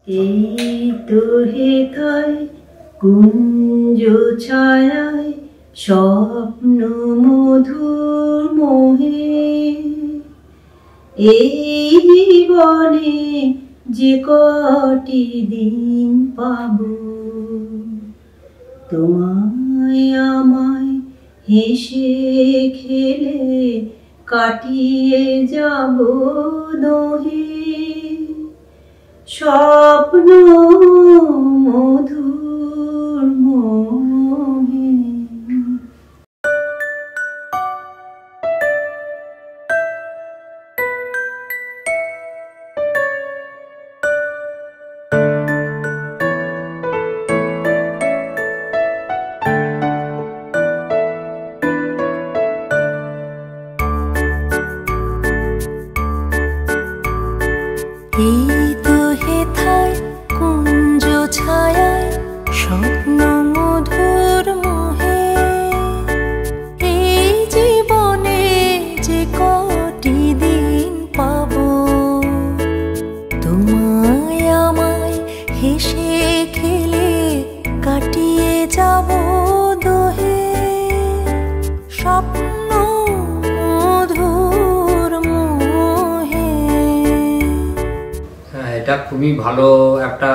এই তো হেথায় কুঞ্জ ছায়ায় স্বপ্ন মধুর মোহে, এই জীবনে যে কটি দিন পাব, তোমায় আমায় হেসে খেলে কাটিয়ে যাব দোহে। স্বপ্ন মধুর মোহে। এই তো হেথায় কুঞ্জ ছায়ায় স্বপ্ন মধুর মোহে, এই জীবনে যে কটি দিন পাব, তোমায় আমায় হেসে খেলে কাটিয়ে যাব দোহে। স্বপ্ন এটা খুবই ভালো একটা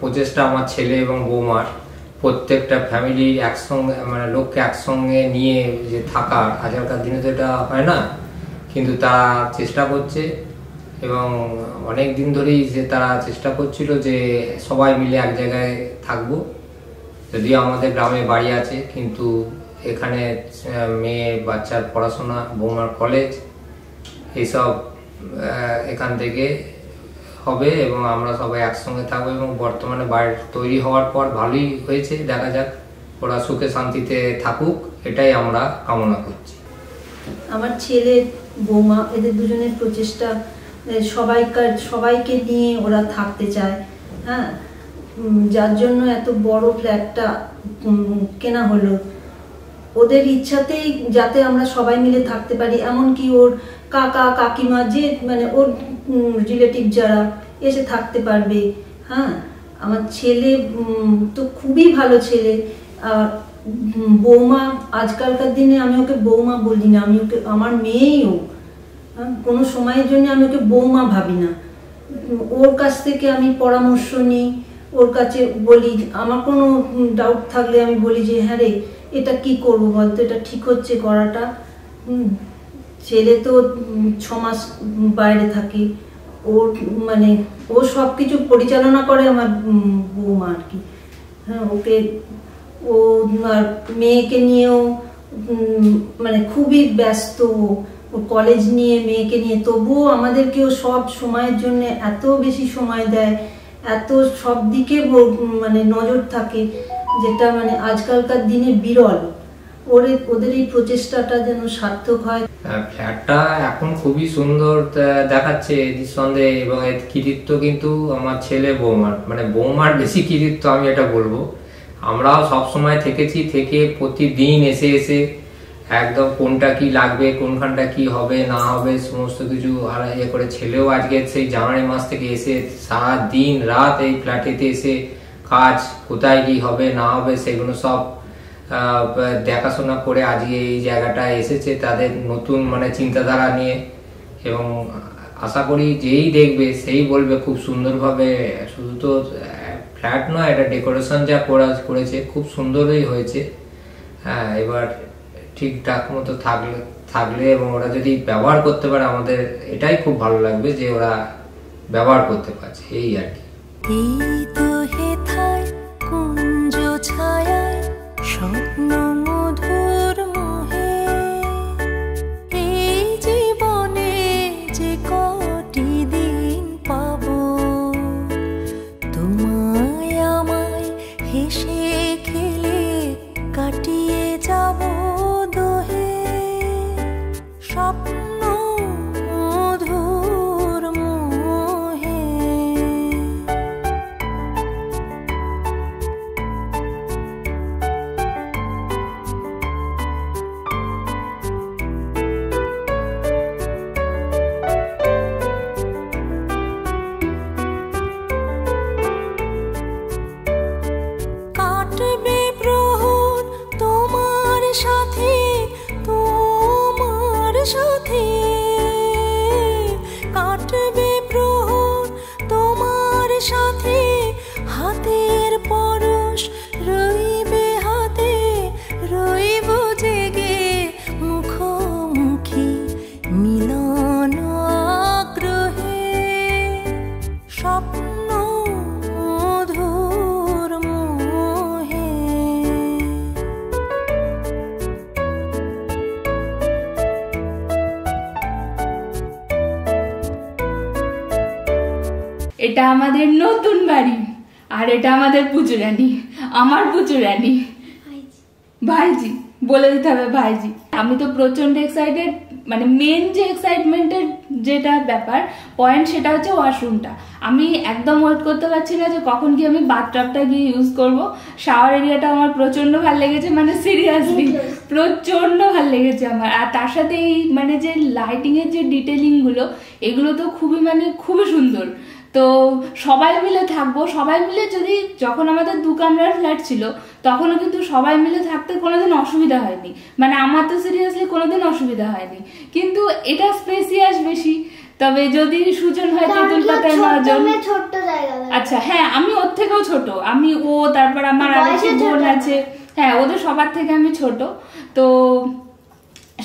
প্রচেষ্টা আমার ছেলে এবং বৌমার। প্রত্যেকটা ফ্যামিলি একসঙ্গে মানে লোককে একসঙ্গে নিয়ে যে থাকার, আজকালকার দিনে তো এটা হয় না, কিন্তু তারা চেষ্টা করছে এবং অনেক দিন ধরেই যে তারা চেষ্টা করছিল যে সবাই মিলে এক জায়গায় থাকবো। যদিও আমাদের গ্রামে বাড়ি আছে, কিন্তু এখানে মেয়ে বাচ্চার পড়াশোনা, বৌমার কলেজ, এইসব এখান থেকে হবে এবং আমরা সবাই একসঙ্গে থাকবো। এবং বর্তমানে বাড়ি তৈরি হওয়ার পর ভালোই হয়েছে, দেখা যাক ওরা সুখে শান্তিতে থাকুক, এটাই আমরা কামনা করছি। আমার ছেলে বৌমা এদের দুজনের প্রচেষ্টা, সবাইকে নিয়ে ওরা থাকতে চায়, হ্যাঁ, যার জন্য এত বড় ফ্ল্যাটটা কেনা হলো। ওদের ইচ্ছাতেই যাতে আমরা সবাই মিলে থাকতে পারি, এমনকি ওর কাকা কাকিমা যে মানে ওর রিলেটিভ যারা এসে থাকতে পারবে। হ্যাঁ, আমার ছেলে তো খুবই ভালো ছেলে। আর বৌমা, আজকালকার দিনে আমি ওকে বৌমা বলি না, আমি ওকে আমার মেয়েই ও। কোনো সময়ের জন্য আমি ওকে বৌমা ভাবি না। ওর কাছ থেকে আমি পরামর্শ নিই, ওর কাছে বলি, আমার কোনো ডাউট থাকলে আমি বলি যে হ্যাঁ রে, এটা কি করবো বলতো, এটা ঠিক হচ্ছে করাটা। ছেলে তো 6 মাস বাইরে থাকে, ওর মানে ও সব কিছু পরিচালনা করে আমার বৌমা আর কি। হ্যাঁ, ওকে ও আর মেয়েকে নিয়েও মানে খুবই ব্যস্ত, ও কলেজ নিয়ে মেয়েকে নিয়ে, তবুও আমাদেরকেও সব সময়ের জন্য এত বেশি সময় দেয়, এত সব দিকে মানে নজর থাকে, যেটা মানে আজকালকার দিনে বিরল। ওদের এই প্রচেষ্টাটা যেন সার্থক হয়। ফ্ল্যাটটা এখন খুবই সুন্দর দেখাচ্ছে নিঃসন্দেহে, এবং এর কৃতিত্ব কিন্তু আমার ছেলে বৌমার, মানে বৌমার বেশি কৃতিত্ব আমি এটা বলবো। আমরাও সবসময় থেকে প্রতিদিন এসে একদম কোনটা কি লাগবে, কোনখানটা কি হবে না হবে সমস্ত কিছু আর ইয়ে করে। ছেলেও আজকে সেই জানুয়ারি মাস থেকে এসে সারা দিন রাত এই ফ্ল্যাটেতে এসে কাজ, কোথায় কি হবে না হবে সেগুলো সব দেখাশোনা করে আজকে এই জায়গাটায় এসেছে তাদের নতুন মানে চিন্তাধারা নিয়ে। এবং আশা করি যেই দেখবে সেই বলবে খুব সুন্দরভাবে, শুধু তো ফ্ল্যাট নয়, এটা ডেকোরেশন যা করেছে খুব সুন্দরই হয়েছে। হ্যাঁ, এবার ঠিকঠাক মতো থাকলে এবং ওরা যদি ব্যবহার করতে পারে, আমাদের এটাই খুব ভালো লাগবে যে ওরা ব্যবহার করতে পারছে, এই আর কি। এই তো হেথায় কুঞ্জ ছায়ায় স্বপ্ন মধুর মোহে, এই জীবনে যে কটি দিন পাব, তোমায় আমায় হেসে খেলে কাটিয়ে যাব দোহে। স্বপ্ন মধুর মোহে। এটা আমাদের নতুন বাড়ি, আর এটা আমাদের পুচুরানি, আমার পুচুরানি। ভাইজি বলে দিতে হবে ভাইজি। আমি তো প্রচন্ড এক্সাইটেড, মানে মেন যে এক্সাইটমেন্টের যেটা ব্যাপার পয়েন্ট সেটা হচ্ছে ওয়াশরুমটা। আমি একদম ওয়েট করতে পারছি না যে কখন কি আমি বাথটাবটা গিয়ে ইউজ করব। শাওয়ার এরিয়াটা আমার প্রচন্ড ভালো লেগেছে, মানে সিরিয়াসলি প্রচন্ড ভালো লেগেছে আমার। আর তার সাথে এই মানে যে লাইটিং এর যে ডিটেলিং গুলো, এগুলো তো খুবই মানে খুবই সুন্দর। তো সবাই মিলে থাকবো, সবাই মিলে যদি যখন আমাদের 2 কামরার ফ্ল্যাট ছিল তখনও কিন্তু সবাই মিলে থাকতে কোনোদিন অসুবিধা হয়নি, মানে আমার তো সিরিয়াসলি কোনোদিন অসুবিধা হয়নি। কিন্তু এটা স্পেসিয়াস বেশি, তবে যদি সুজন হয় তেঁতুল পাতায় নজন। আচ্ছা হ্যাঁ, আমি ওর থেকেও ছোট, আমি ও তারপর আমার আরেকটি বোন আছে, হ্যাঁ ওদের সবার থেকে আমি ছোট। তো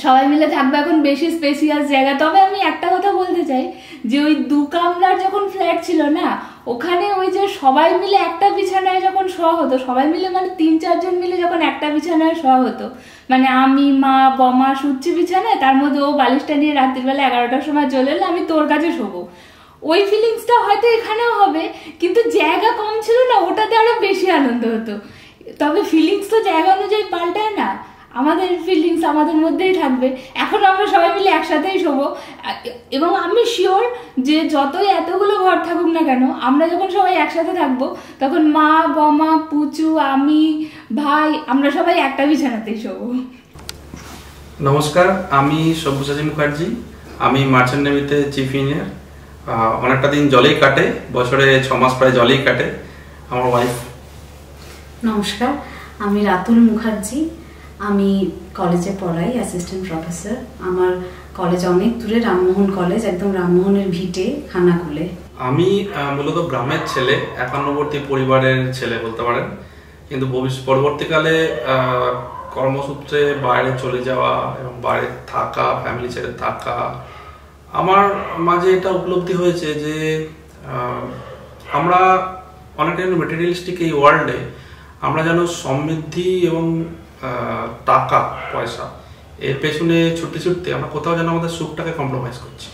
সবাই মিলে থাকবে এখন বেশি স্পেসিয়াস জায়গা। তবে আমি একটা কথা বলতে চাই যে ওই 2 কামরার যখন ফ্ল্যাট ছিল না, ওখানে ওই যে সবাই মিলে একটা বিছানায় যখন শোয়া হতো, সবাই মিলে মানে 3-4 জন মিলে যখন একটা বিছানায় শোয়া হতো, মানে আমি মা বমা শুচ্ছি বিছানায়, তার মধ্যে ও বালিশটা নিয়ে রাত্রিবেলা 11টার সময় চলে এলো, আমি তোর কাছে শোবো। ওই ফিলিংসটা হয়তো এখানেও হবে, কিন্তু জায়গা কম ছিল না, ওটাতে আরো বেশি আনন্দ হতো। তবে ফিলিংস তো জায়গা অনুযায়ী পাল্টায় না, আমাদের ফিলিংস আমাদের মধ্যেই থাকবে। এখন আমরা সবাই মিলে একসাথেই শোবো, এবং আমি শিওর যে যতই এতগুলো ঘর থাকুক না কেন, আমরা যখন সবাই একসাথে থাকবো তখন মা বমা পুচু আমি ভাই আমরা সবাই একটা বিছানাতেই শোবো। নমস্কার, আমি সব্যসাচী মুখার্জি, আমি মার্চেন্ট নেভিতে চিফ ইঞ্জিনিয়ার। অনেকটা দিন জলেই কাটে, বছরে 6 মাস প্রায় জলেই কাটে আমার ওয়াইফ। নমস্কার, আমি রাতুল মুখার্জি, আমি কলেজে পড়াই, অ্যাসিস্ট্যান্ট প্রফেসর। আমার কলেজ অনেক দূরে, রামমোহন কলেজ, একদম রামমোহনের ভিটে খানাকুলে। আমি মূলত গ্রামের ছেলে, একান্নবর্তী পরিবারের ছেলে বলতে পারেন, কিন্তু পরবর্তীকালে কর্মসূত্রে বাইরে চলে যাওয়া এবং বাইরে থাকা, ফ্যামিলি ছেড়ে থাকা, আমার মাঝে এটা উপলব্ধি হয়েছে যে আমরা অনেকটা মেটেরিয়ালিস্টিক এই ওয়ার্ল্ডে আমরা যেন সমৃদ্ধি এবং টাকা পয়সা এর পেছনে ছুটতে ছুটতে আমরা কোথাও যেন আমাদের সুখটাকে কম্প্রোমাইজ করছি।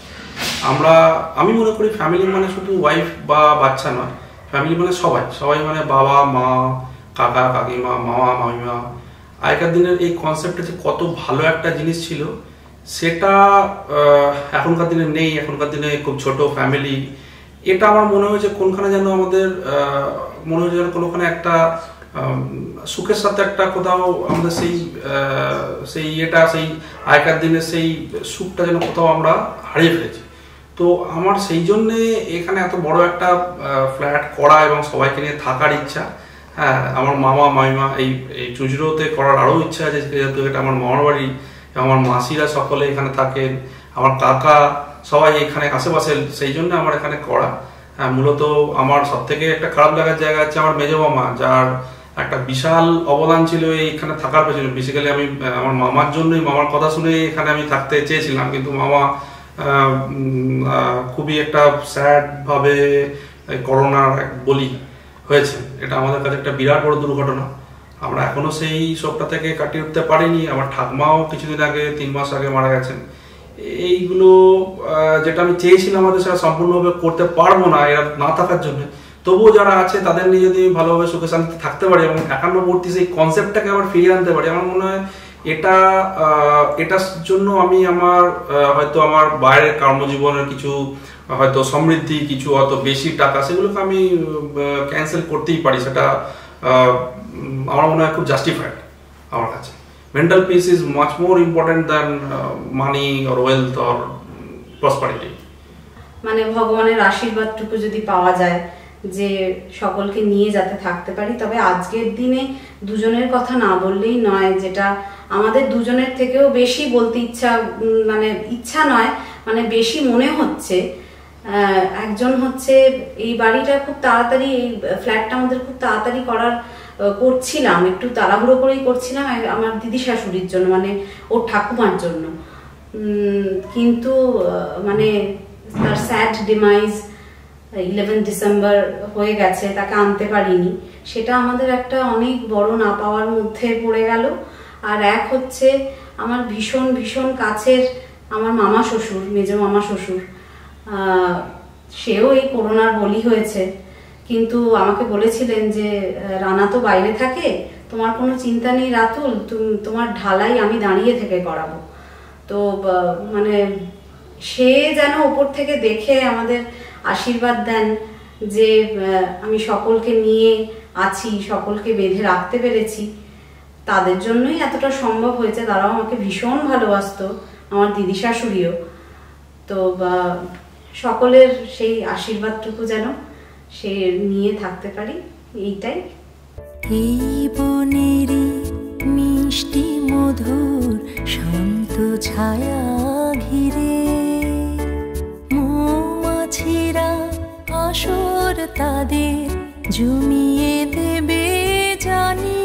আমি মনে করি ফ্যামিলি মানে শুধু ওয়াইফ বা বাচ্চা নয়, ফ্যামিলি মানে সবাই মানে বাবা মা কাকা কাকিমা মামা মামিমা। আগেকার দিনের এই কনসেপ্টটা যে কত ভালো একটা জিনিস ছিল সেটা এখনকার দিনে নেই। এখনকার দিনে খুব ছোট ফ্যামিলি, এটা আমার মনে হয়েছে কোনখানে যেন আমাদের মনে হয়েছে যেন কোনোখানে একটা সুখের সাথে একটা কোথাও আমাদের সেই আগেকার দিনের সেই সুখটা যেন কোথাও আমরা হারিয়ে ফেলেছি। তো আমার সেই জন্যে এখানে এত বড় একটা ফ্ল্যাট করা এবং সবাইকে নিয়ে থাকার ইচ্ছা। হ্যাঁ, আমার মামা মামিমা এই চুঁচুড়োতে করার আরও ইচ্ছা আছে, যেহেতু এটা আমার মামার বাড়ি, আমার মাসিরা সকলে এখানে থাকেন, আমার কাকা সবাই এখানে আশেপাশে, সেই জন্য আমার এখানে করা। হ্যাঁ, মূলত আমার সব থেকে একটা খারাপ লাগার জায়গা হচ্ছে আমার মেজো মামা, যার একটা বিশাল অবদান ছিল এইখানে থাকার পেছনে। বেসিক্যালি আমি আমার মামার জন্যই, মামার কথা শুনে এখানে আমি থাকতে চেয়েছিলাম, কিন্তু মামা খুবই একটা স্যাড ভাবে করোনার বলি হয়েছে। এটা আমাদের কাছে একটা বিরাট বড় দুর্ঘটনা। আমরা এখনো সেই শোকটা থেকে কাটিয়ে উঠতে পারিনি। আমার ঠাকমাও কিছুদিন আগে, 3 মাস আগে মারা গেছেন। এইগুলো যেটা আমি চেয়েছিলাম আমাদের সেটা সম্পূর্ণভাবে করতে পারবো না এরা না থাকার জন্য। তবুও যারা আছে তাদের নিয়ে যদি ভালোভাবে সুখে শান্তিতে থাকতে পারি এবং একান্নবর্তী সেই কনসেপ্টটাকে আবার ফিরিয়ে আনতে পারি, আমার মনে হয় এটার জন্য আমি আমার হয়তো আমার বাইরের কর্মজীবনের কিছু হয়তো সমৃদ্ধি, কিছু হয়তো বেশি টাকা, সেগুলোকে আমি ক্যান্সেল করতেই পারি। সেটা আমার মনে হয় খুব জাস্টিফাইড আমার কাছে। Mental peace is much more important than money or wealth or prosperity. মানে ভগবানের আশীর্বাদটুকু যদি পাওয়া যায় যে সকলকে নিয়ে যাতে থাকতে পারি। তবে আজকের দিনে দুজনের কথা না বললেই নয়, যেটা আমাদের দুজনের থেকেও বেশি বলতে ইচ্ছা নয়, মানে বেশি মনে হচ্ছে। একজন হচ্ছে এই বাড়িটা খুব তাড়াতাড়ি, এই ফ্ল্যাটটা আমাদের খুব তাড়াতাড়ি করছিলাম, একটু তাড়াহুড়ো করেই করছিলাম আমার দিদি শাশুড়ির জন্য, মানে ওর ঠাকুমার জন্য। কিন্তু মানে তার স্যাড ডিমাইজ 11 ডিসেম্বর হয়ে গেছে, তাকে আনতে পারিনি। সেটা আমাদের একটা অনেক বড় না পাওয়ার মধ্যে পড়ে গেল। আর এক হচ্ছে আমার ভীষণ ভীষণ কাছের আমার মামা শ্বশুর, মেজো মামা শ্বশুর, সেও এই করোনার বলি হয়েছে, কিন্তু আমাকে বলেছিলেন যে রানা তো বাইরে থাকে, তোমার কোনো চিন্তা নেই রাতুল, তোমার ঢালাই আমি দাঁড়িয়ে থেকে করাবো। তো মানে সে যেন ওপর থেকে দেখে আমাদের আশীর্বাদ দেন যে আমি সকলকে নিয়ে আছি, সকলকে বেঁধে রাখতে পেরেছি, তাদের জন্যই এতটা সম্ভব হয়েছে। তারাও আমাকে ভীষণ ভালোবাসতো, আমার দিদি শাশুড়িও। তো সকলের সেই আশীর্বাদটুকু যেন সে নিয়ে থাকতে পারি, এইটাই। এই বনেরই মিষ্টি মধুর শান্ত ছায়া ঘিরে মৌমাছিরা আসর তাদের জমিয়ে দেবে জানি,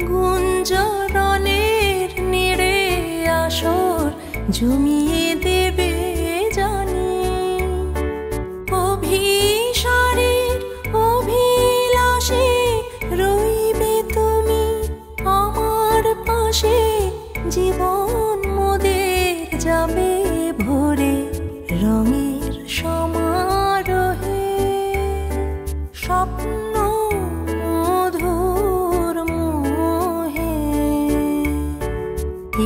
গুঞ্জরণের নেড়ে আসর জমিয়ে দেবে জানি, অভিসারের অভিলাষে রইবে তুমি আমার পাশে, জীবন মোদের যাবে ভরে রঙের সমারোহে, স্বপ্ন মধুর মোহে।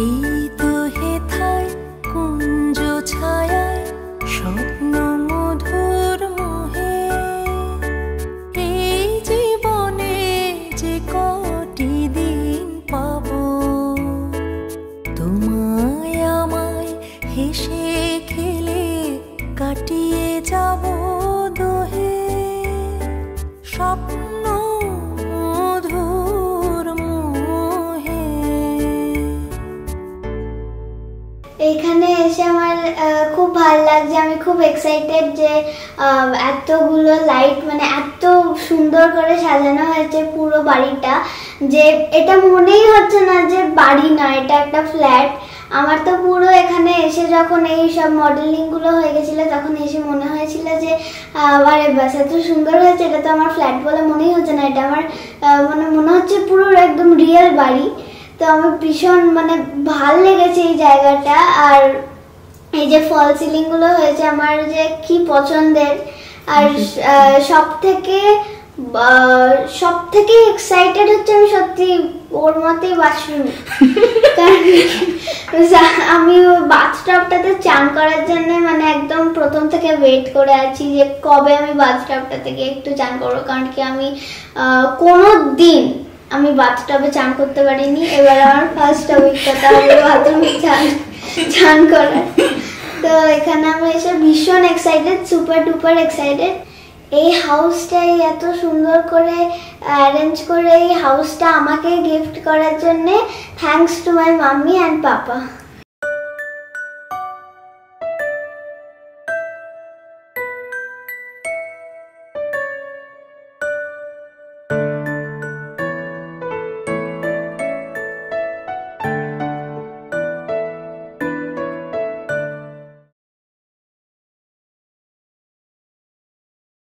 এই তো হেথায় কুঞ্জ ছায়ায় স্বপ্ন মধুর মোহে, এই জীবনে যে কটি দিন পাবো তোমায় আমায় হেসে খেলে কাটিয়ে যাব দোহে, স্বপ্ন মধুর মোহে। এখানে এসে আমার খুব ভালো লাগছে, আমি খুব এক্সাইটেড যে এতগুলো লাইট, মানে এত সুন্দর করে সাজানো হয়েছে পুরো বাড়িটা, যে এটা মনেই হচ্ছে না যে বাড়ি নয়, এটা একটা ফ্ল্যাট। আমার তো পুরো এখানে এসে যখন এই সব মডেলিংগুলো হয়ে গেছিলো তখন এসে মনে হয়েছিল যে আরে বাস এত সুন্দর হয়েছে, এটা তো আমার ফ্ল্যাট বলে মনেই হচ্ছে না, এটা আমার মানে মনে হচ্ছে পুরো একদম রিয়েল বাড়ি। তো আমার ভীষণ মানে ভাল লেগেছে এই জায়গাটা। আর এই যে ফল সিলিং গুলো হয়েছে আমার যে কি পছন্দের। আর সব থেকে এক্সাইটেড হচ্ছে আমি সত্যি ওর মতেই বাথরুম, আমি বাথটাবটাতে চান করার জন্য মানে একদম প্রথম থেকে ওয়েট করে আছি যে কবে আমি বাথটাবটা থেকে একটু চান করবো, কারণ কি আমি কোনো দিন আমি বাথটাবে চান করতে পারিনি, এবার আমার ফার্স্ট অভিজ্ঞতা হবে বাথরুমে চান করার। তো এখানে আমি এসে ভীষণ এক্সাইটেড, সুপার ডুপার এক্সাইটেড। এই হাউসটাই এত সুন্দর করে অ্যারেঞ্জ করে এই হাউসটা আমাকে গিফট করার জন্য thanks to my mummy and papa.